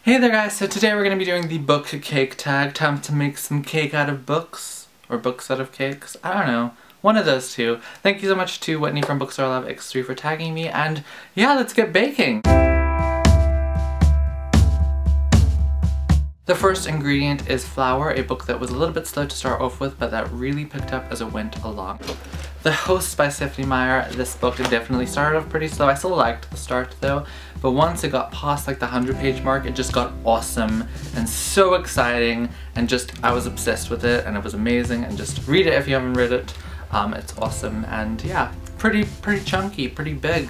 Hey there guys, so today we're going to be doing the book cake tag. Time to make some cake out of books, or books out of cakes, I don't know. One of those two. Thank you so much to Whitney from Bookstore Love X3 for tagging me, and yeah, let's get baking! The first ingredient is flour, a book that was a little bit slow to start off with, but that really picked up as it went along. The Host by Stephanie Meyer, this book definitely started off pretty slow. I still liked the start though, but once it got past like the 100-page mark, it just got awesome and so exciting, and just I was obsessed with it, and it was amazing, and just read it if you haven't read it. It's awesome, and yeah, pretty chunky, pretty big,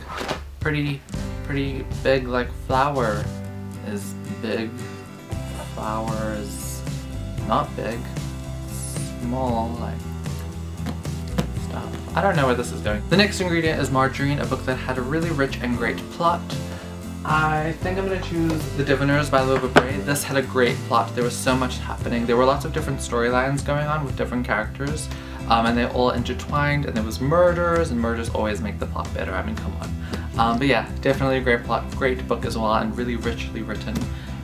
pretty big, like flour is big. Flour is not big, small, like stuff. I don't know where this is going. The next ingredient is Margarine, a book that had a really rich and great plot. I think I'm going to choose The Diviners by Loba Bray. This had a great plot. There was so much happening. There were lots of different storylines going on with different characters, and they all intertwined, and there was murders, and murders always make the plot better. I mean, come on. But yeah, definitely a great plot, great book as well, and really richly written.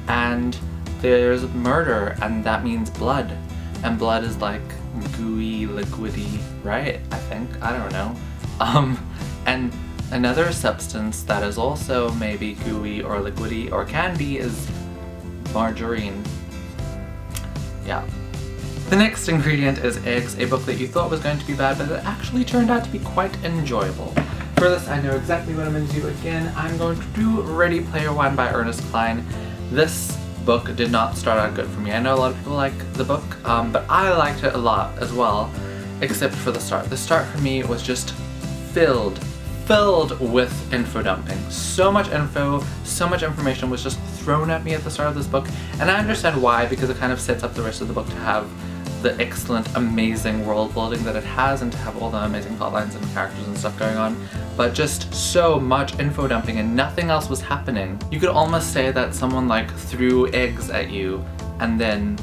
And there's murder, and that means blood. And blood is like gooey, liquidy, right? I think. I don't know. And another substance that is also maybe gooey or liquidy, or can be, is margarine. Yeah. The next ingredient is eggs, a book that you thought was going to be bad, but it actually turned out to be quite enjoyable. For this, I know exactly what I'm going to do again. I'm going to do Ready Player One by Ernest Cline. This book did not start out good for me. I know a lot of people like the book, but I liked it a lot as well, except for the start. The start for me was just filled with info dumping. So much info, so much information was just thrown at me at the start of this book, and I understand why, because it kind of sets up the rest of the book to have the excellent, amazing world building that it has, and to have all the amazing plot lines and characters and stuff going on, but just so much info dumping and nothing else was happening. You could almost say that someone like threw eggs at you, and then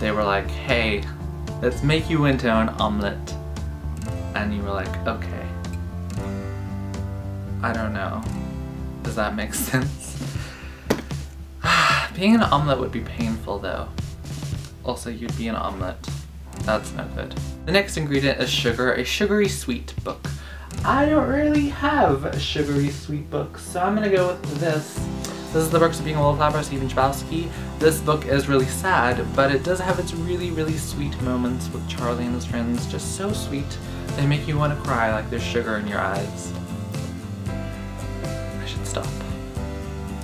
they were like, hey, let's make you into an omelet. And you were like, okay. I don't know. Does that make sense? Being an omelet would be painful though. Also, you'd be an omelet. That's no good. The next ingredient is sugar, a sugary sweet book. I don't really have sugary sweet books, so I'm gonna go with this. This is The Perks of Being a Wallflower by Stephen Chbosky. This book is really sad, but it does have its really sweet moments with Charlie and his friends. Just so sweet. They make you want to cry like there's sugar in your eyes. I should stop.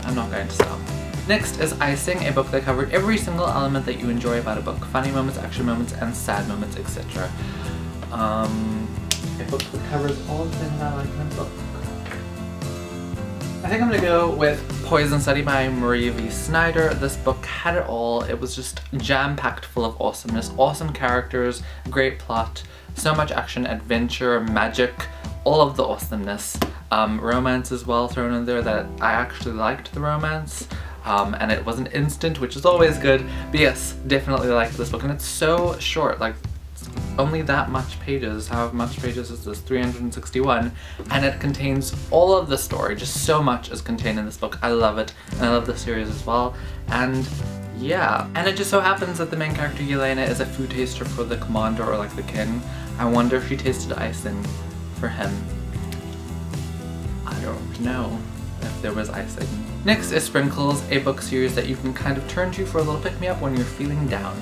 I'm not going to stop. Next is Icing, a book that covered every single element that you enjoy about a book. Funny moments, action moments, and sad moments, etc. A book that covers all the things I like in a book. I think I'm gonna go with Poison Study by Maria V. Snyder. This book had it all. It was just jam-packed full of awesomeness, awesome characters, great plot, so much action, adventure, magic, all of the awesomeness. Romance as well thrown in there, that I actually liked the romance. And it wasn't instant, which is always good, but yes, definitely liked this book, and it's so short, like it's only that much pages. How much pages is this? 361, and it contains all of the story. Just so much is contained in this book. I love it, and I love the series as well, and yeah. And it just so happens that the main character, Yelena, is a food taster for the commander, or like the king. I wonder if she tasted icing for him. I don't know if there was icing. Next is Sprinkles, a book series that you can kind of turn to for a little pick-me-up when you're feeling down.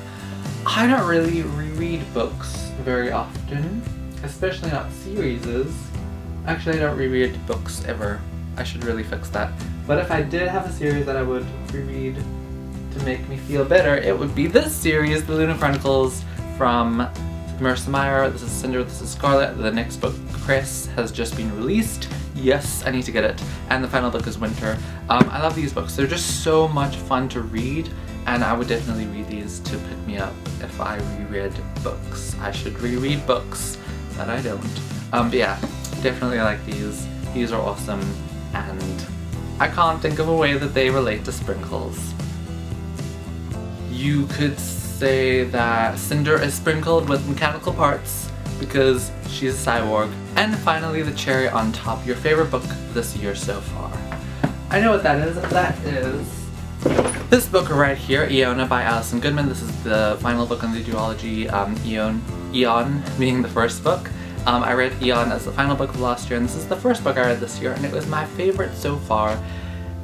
I don't really reread books very often, especially not series. Actually, I don't reread books ever. I should really fix that. But if I did have a series that I would reread to make me feel better, it would be this series, The Luna Chronicles from Marissa Meyer. This is Cinder, this is Scarlet. The next book, Chris, has just been released. Yes, I need to get it. And the final book is Winter. I love these books. They're just so much fun to read, and I would definitely read these to pick me up if I reread books. I should reread books, but I don't. But yeah, definitely like these. These are awesome, and I can't think of a way that they relate to Sprinkles. You could say that Cinder is sprinkled with mechanical parts because she's a cyborg. And finally, the cherry on top, your favorite book this year so far. I know what that is. That is This book right here, Iona by Alison Goodman, this is the final book in the duology, Eon being the first book. I read Eon as the final book of last year, and this is the first book I read this year, and it was my favorite so far.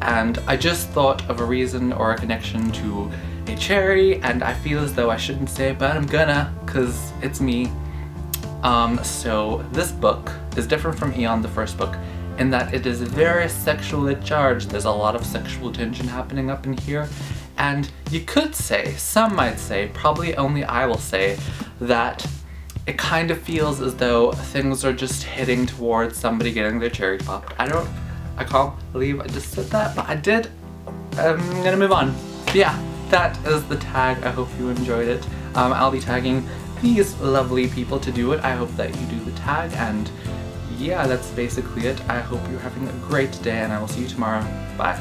And I just thought of a reason or a connection to a cherry, and I feel as though I shouldn't say it, but I'm gonna, cause it's me. So this book is different from Eon, the first book, in that it is very sexually charged. There's a lot of sexual tension happening up in here, and you could say, some might say, probably only I will say, that it kind of feels as though things are just heading towards somebody getting their cherry popped. I can't believe I just said that, but I did. I'm gonna move on. But yeah, that is the tag. I hope you enjoyed it. I'll be tagging these lovely people to do it. I hope that you do the tag, and yeah, that's basically it. I hope you're having a great day, and I will see you tomorrow. Bye.